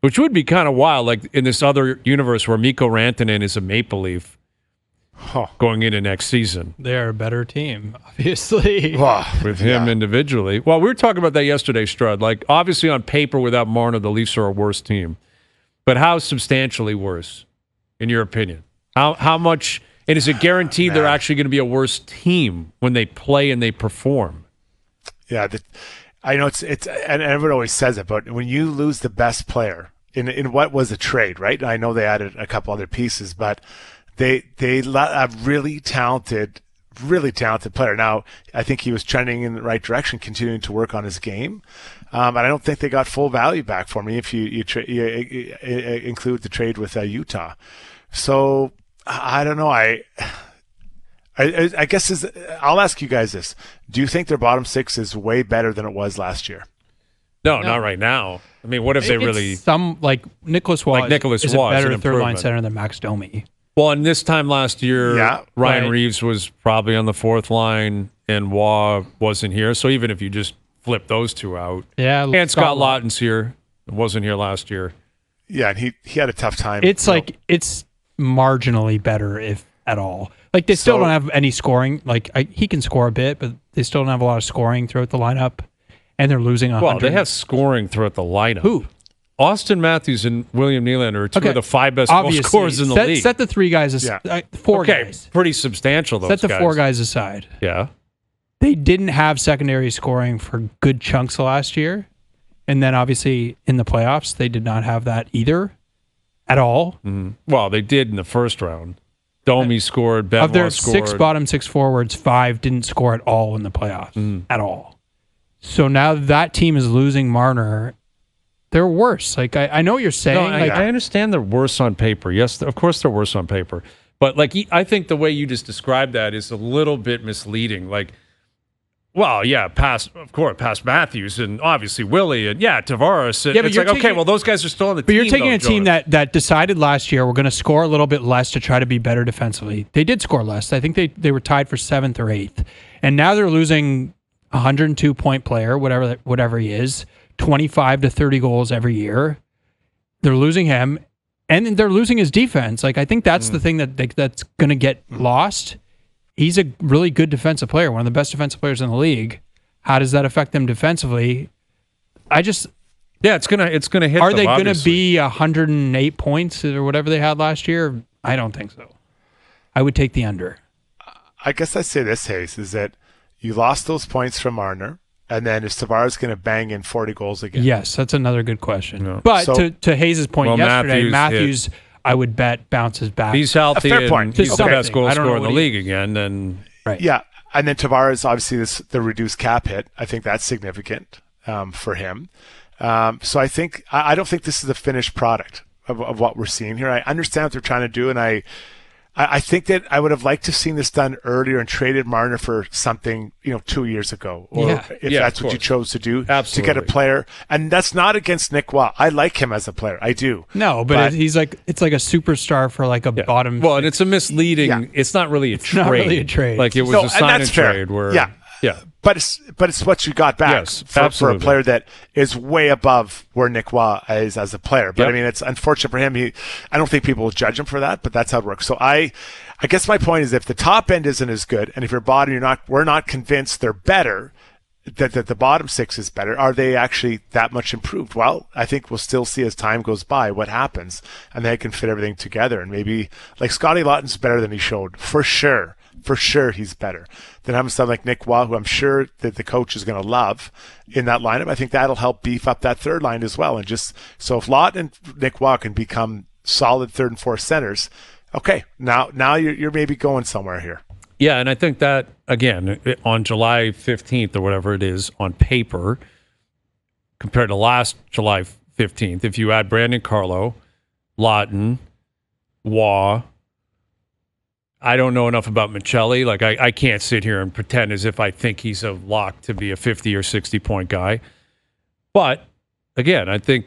Which would be kind of wild, like in this other universe where Mikko Rantanen is a Maple Leaf going into next season. They're a better team, obviously. With him individually. Well, we were talking about that yesterday, Strud. Like, obviously on paper, without Marner, the Leafs are a worse team. But how substantially worse, in your opinion? How much, and is it guaranteed they're actually going to be a worse team when they play and they perform? Yeah, I know it's and everyone always says it, but when you lose the best player in what was a trade, right? I know they added a couple other pieces, but they a really talented player. Now, I think he was trending in the right direction, continuing to work on his game. And I don't think they got full value back for me if you include the trade with Utah. So I don't know. I guess I'll ask you guys this. Do you think their bottom six is way better than it was last year? No, not right now. I mean, what if they really... Nicholas Waugh is a better third-line center than Max Domi. Well, and this time last year, Ryan Reeves was probably on the fourth line, and Waugh wasn't here. So even if you just flip those two out... Yeah, and Scott Laughton's here. Wasn't here last year. Yeah, and he had a tough time. It's it's marginally better, if at all. Like, they still don't have any scoring. Like, he can score a bit, but they still don't have a lot of scoring throughout the lineup. And they're losing 100. Well, they have scoring throughout the lineup. Who? Austin Matthews and William Nylander are two of the five best goal scorers in the league. Set the three guys aside. Four guys. Pretty substantial, those guys. Set the four guys aside. Yeah. They didn't have secondary scoring for good chunks last year. And then, obviously, in the playoffs, they did not have that either at all. Mm-hmm. Well, they did in the first round. Domi scored, Benoit of their scored. 6 bottom 6 forwards, 5 didn't score at all in the playoffs. At all. So now that team is losing Marner. They're worse. Like, I know what you're saying. No, I understand they're worse on paper. Yes, of course they're worse on paper. But, like, I think the way you just described that is a little bit misleading. Like, well, yeah, past Matthews and obviously Willie and, Tavares. And it's like, okay, well, those guys are still on the team. But you're taking a team that decided last year we're going to score a little bit less to try to be better defensively. They did score less. I think they were tied for 7th or 8th. And now they're losing 102-point player, whatever he is, 25 to 30 goals every year. They're losing him, and they're losing his defense. Like, I think that's the thing that's going to get lost. He's a really good defensive player, one of the best defensive players in the league. How does that affect them defensively? it's gonna hit. Are they going to be 108 points or whatever they had last year? I don't think so. I would take the under. I guess I'd say this, Hayes, is that you lost those points from Marner, and then is Tavares going to bang in 40 goals again? Yes, that's another good question. No. But to Hayes' point yesterday, Matthews I would bet bounces back. He's healthy. A fair point. He's the best goal scorer in the league again. And right. Yeah, and then Tavares, obviously, the reduced cap hit. I think that's significant for him. So I don't think this is the finished product of what we're seeing here. I understand what they're trying to do, and I think that I would have liked to have seen this done earlier and traded Marner for something, 2 years ago, or if that's what you chose to do, to get a player. And that's not against Nick Waugh. I like him as a player. I do. No, but it's like a superstar for like a bottom. Well, and it's a misleading. Yeah. It's not really a trade. Not really a trade. Like it was a sign and trade where. Yeah. But it's what you got back for a player that is way above where Nick Waugh is as a player. But I mean, it's unfortunate for him. I don't think people will judge him for that, but that's how it works. So I guess my point is, if the top end isn't as good, and if your bottom we're not convinced they're better, that the bottom 6 is better, are they actually that much improved? Well, I think we'll still see as time goes by what happens, and they can fit everything together. And maybe like Scotty Laughton's better than he showed for sure. For sure, he's better than having someone like Nick Waugh, who I'm sure that the coach is going to love in that lineup. I think that'll help beef up that third line as well. And just so if Laughton and Nick Waugh can become solid third and fourth centers, okay, now you're maybe going somewhere here. Yeah, and I think that again on July 15th or whatever it is on paper, compared to last July 15th, if you add Brandon Carlo, Laughton, Waugh. I don't know enough about Michelli. Like, I can't sit here and pretend as if I think he's a lock to be a 50 or 60 point guy. But again, I think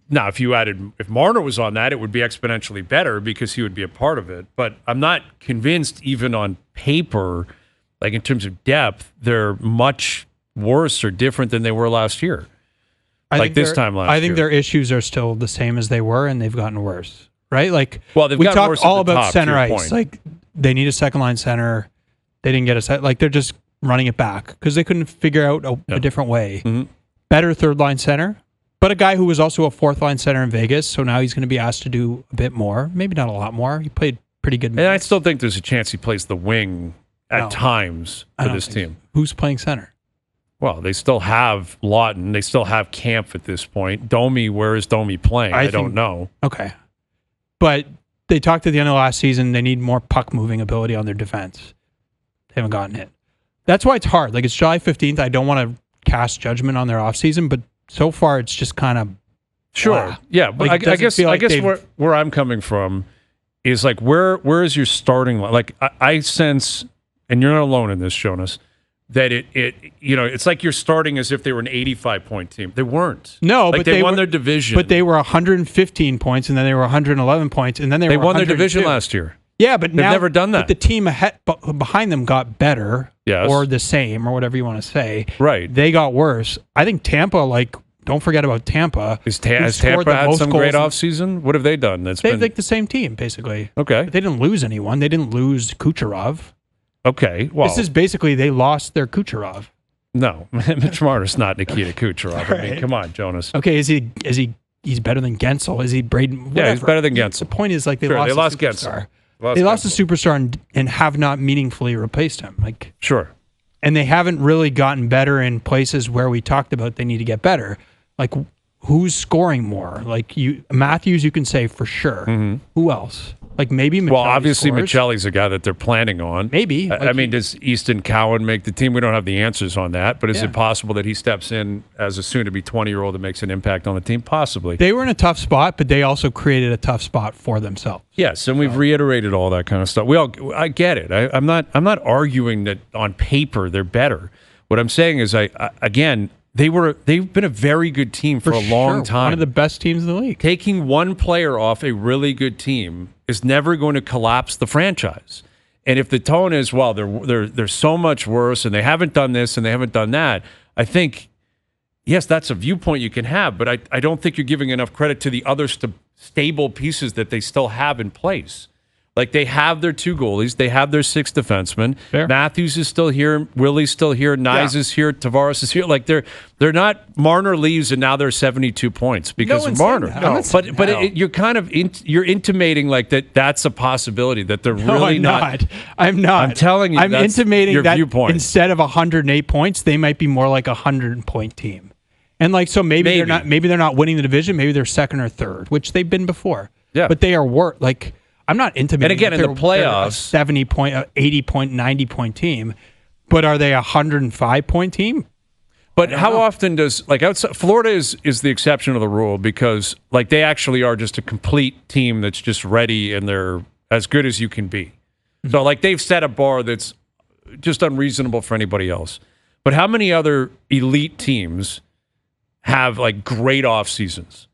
now if Marner was on that, it would be exponentially better because he would be a part of it. But I'm not convinced even on paper, like in terms of depth, they're much worse or different than they were last year. this time last year. I think their issues are still the same as they were, and they've gotten worse. Right? Like, well, we talked all about center ice. Like, they need a second line center. They didn't get a set. Like, they're just running it back because they couldn't figure out a different way. Mm-hmm. Better third line center, but a guy who was also a fourth line center in Vegas. So now he's going to be asked to do a bit more. Maybe not a lot more. He played pretty good minutes. And I still think there's a chance he plays the wing at times for this team. Who's playing center? Well, they still have Lawton. They still have Kampf at this point. Domi, where is Domi playing? I don't know. Okay. But they talked at the end of last season, they need more puck-moving ability on their defense. They haven't gotten it. That's why it's hard. Like, it's July 15th. I don't want to cast judgment on their offseason, but so far it's just kind of sure. Yeah, but like, I guess where I'm coming from is like where is your starting line? Like I sense, and you're not alone in this, Jonas, that it's like you're starting as if they were an 85-point team. They weren't. No, like but they won their division. But they were 115 points, and then they were 111 points, and then they won their division last year. Yeah, but they've never done that. But the team behind them got better, or the same, or whatever you want to say. Right. They got worse. I think Tampa, like, don't forget about Tampa. Has Tampa had some great offseason? What have they done? They're like the same team, basically. Okay. But they didn't lose anyone. They didn't lose Kucherov. Okay, well. This is basically they lost their Kucherov. No, Mitch Marner's not Nikita Kucherov. Right. I mean, come on, Jonas. Okay, he's better than Gensel? Is he Braden? Whatever. Yeah, he's better than Gensel. The point is, like, they lost Gensel. They lost a superstar and have not meaningfully replaced him. Like, sure. And they haven't really gotten better in places where we talked about they need to get better. Like, who's scoring more? Like, Matthews, you can say for sure. Mm-hmm. Who else? Like, maybe Michelli. Well, obviously scores. Michelli's a guy that they're planning on. Maybe. I mean, does Easton Cowan make the team? We don't have the answers on that, but is it possible that he steps in as a soon-to-be 20-year-old and makes an impact on the team? Possibly. They were in a tough spot, but they also created a tough spot for themselves. Yes, and we've reiterated all that kind of stuff. I get it. I'm not arguing that on paper they're better. What I'm saying is, again, they've been a very good team for a long time. One of the best teams in the league. Taking one player off a really good team is never going to collapse the franchise. And if the tone is, well, they're so much worse and they haven't done this and they haven't done that, I think, yes, that's a viewpoint you can have, but I don't think you're giving enough credit to the other stable pieces that they still have in place. Like, they have their two goalies. They have their six defensemen. Fair. Matthews is still here. Willie's still here. Nyes is here. Tavares is here. Like, they're not. Marner leaves and now they're 72 points because of Marner. No, but you're kind of you're intimating like that's a possibility that they're really not. I'm not. I'm telling you. I'm that's intimating your that viewpoint. Instead of 108 points, they might be more like a 100-point team. And like, so maybe they're not. Maybe they're not winning the division. Maybe they're second or third, which they've been before. Yeah. But they are like. I'm not intimating. And again, in the playoffs, 70-point, 80-point, 90-point team, but are they a 105-point team? But how often does outside Florida is the exception of the rule because like they actually are just a complete team that's just ready and they're as good as you can be. Mm-hmm. So like they've set a bar that's just unreasonable for anybody else. But how many other elite teams have like great off seasons?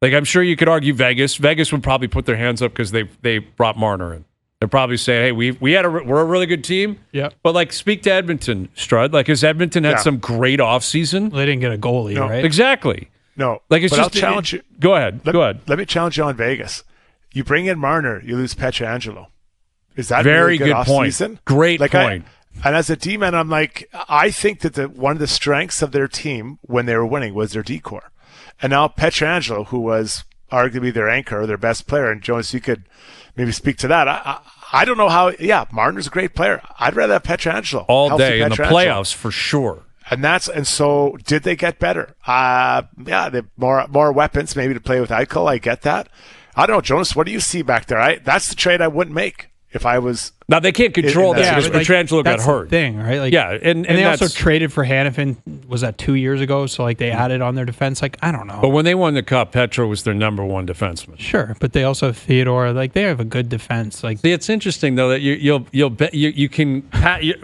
Like, I'm sure you could argue Vegas. Vegas would probably put their hands up because they brought Marner in. They're probably saying, hey, we're a really good team. Yeah. But, like, speak to Edmonton, Strud. Like, has Edmonton had some great offseason? Well, they didn't get a goalie, right? Exactly. No. Like, it's but just. I'll challenge you. Go ahead. Go ahead. Let me challenge you on Vegas. You bring in Marner, you lose Pietrangelo. Is that very really good point? Season? Great point. And as a D-man, I'm like, I think that one of the strengths of their team when they were winning was their D-core. And now Pietrangelo, who was arguably their anchor or their best player, and Jonas, you could maybe speak to that. I don't know how. Yeah, Marner's a great player. I'd rather have Pietrangelo all day in the playoffs for sure. And so did they get better? Yeah, they have more weapons maybe to play with Eichel. I get that. I don't know, Jonas. What do you see back there? That's the trade I wouldn't make if I was. Now they can't control that because Pietrangelo got hurt. Thing, right? Like, yeah, and they also traded for Hanifin. Was that 2 years ago? So like they added on their defense. Like, I don't know. But when they won the cup, Petro was their number one defenseman. Sure, but they also have Theodore. Like they have a good defense. Like, see, it's interesting though that you'll bet you can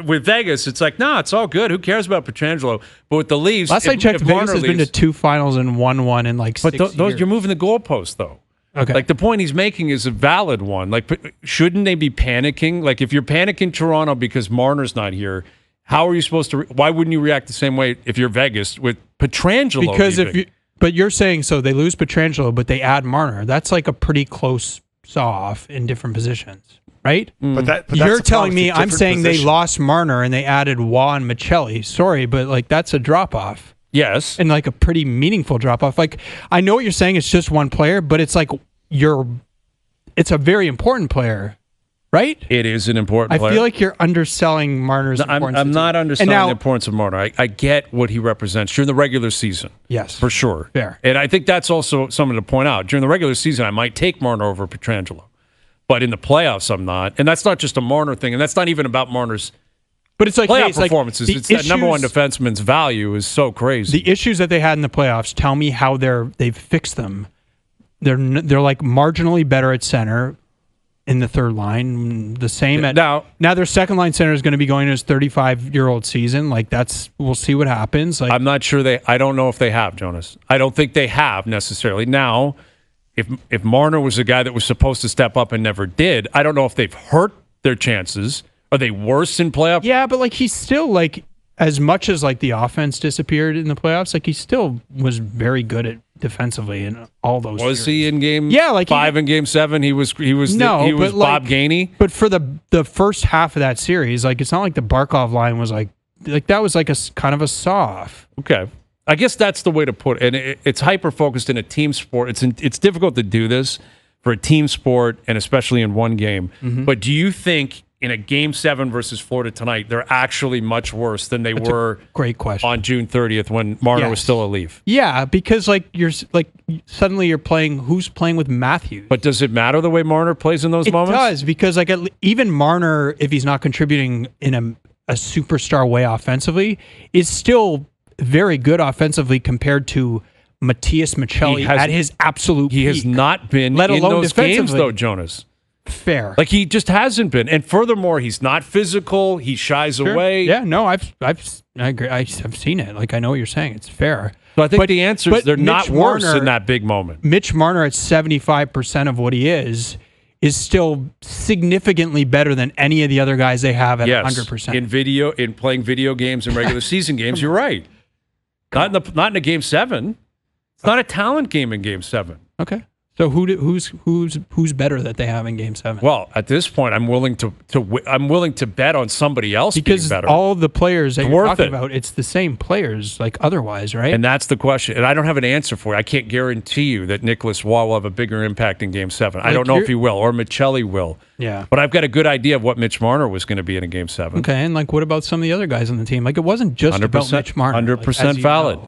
with Vegas. It's like it's all good. Who cares about Pietrangelo? But with the Leafs, last I checked, Vegas has been to 2 finals and won one in like 6 years. You're moving the goalposts though. Okay. Like the point he's making is a valid one. Like, shouldn't they be panicking? Like, if you're panicking Toronto because Marner's not here, how are you supposed to? Why wouldn't you react the same way if you're Vegas with Pietrangelo? Because But you're saying so they lose Pietrangelo, but they add Marner. That's like a pretty close saw-off in different positions, right? But you're telling me I'm saying position. they lost Marner and they added Waugh and Michelli. Sorry, but like that's a drop-off. Yes. And like a pretty meaningful drop-off. Like I know what you're saying, it's just one player, but it's like it's a very important player. Right? It is an important player. I feel like you're underselling Marner's importance. I'm not underselling the importance of Marner. I get what he represents during the regular season. Yes. For sure. Fair. And I think that's also something to point out. During the regular season, I might take Marner over Pietrangelo. But in the playoffs, I'm not. And that's not just a Marner thing. And that's not even about Marner's playoff performances. It's that number one defenseman's value is so crazy. The issues that they had in the playoffs, tell me how they've fixed them. They're like marginally better at center. In the third line, the same at now their second line center is going to be going to his 35-year-old season. Like we'll see what happens. Like I'm not sure I don't know if they have, Jonas. I don't think they have necessarily. Now, if Marner was a guy that was supposed to step up and never did, I don't know if they've hurt their chances. Are they worse in playoffs? Yeah, but like he's still like as much as like the offense disappeared in the playoffs, like he still was very good at defensively in all those. Was series. he in game? Yeah, like 5 in game 7. He was Bob Gainey. But for the first half of that series, like it's not like the Barkov line was like that was like a kind of a saw-off. Okay, I guess that's the way to put it. And it's hyper focused in a team sport. It's difficult to do this for a team sport and especially in one game. Mm-hmm. But do you think in a game 7 versus Florida tonight, they're actually much worse than they were great question. On June 30th when Marner was still a Leaf? Yeah, because like suddenly you're playing who's playing with Matthews. But does it matter the way Marner plays in those moments? It does, because like even Marner, if he's not contributing in a superstar way offensively, is still very good offensively compared to Matias Michelli at his absolute peak. He has not been let alone in those games, though, Jonas. Fair. Like he just hasn't been. And furthermore, he's not physical. He shies away. Yeah, no, I agree. I've seen it. Like I know what you're saying. It's fair. So I think the answer is they're not worse in that big moment. Mitch Marner at 75% of what he is still significantly better than any of the other guys they have at 100%. In playing video games and regular season games, you're right. Not in a game 7. It's not a talent game in game 7. Okay. So who's better that they have in Game 7? Well, at this point, I'm willing to bet on somebody else because being better. All the players that you're talking about, it's the same players, like otherwise, right? And that's the question. And I don't have an answer for you. I can't guarantee you that Nicholas Waugh will have a bigger impact in Game 7. I don't know if he will, or Michelli will. Yeah. But I've got a good idea of what Mitch Marner was going to be in a Game 7. Okay, and like what about some of the other guys on the team? Like it wasn't just about Mitch Marner. 100% valid.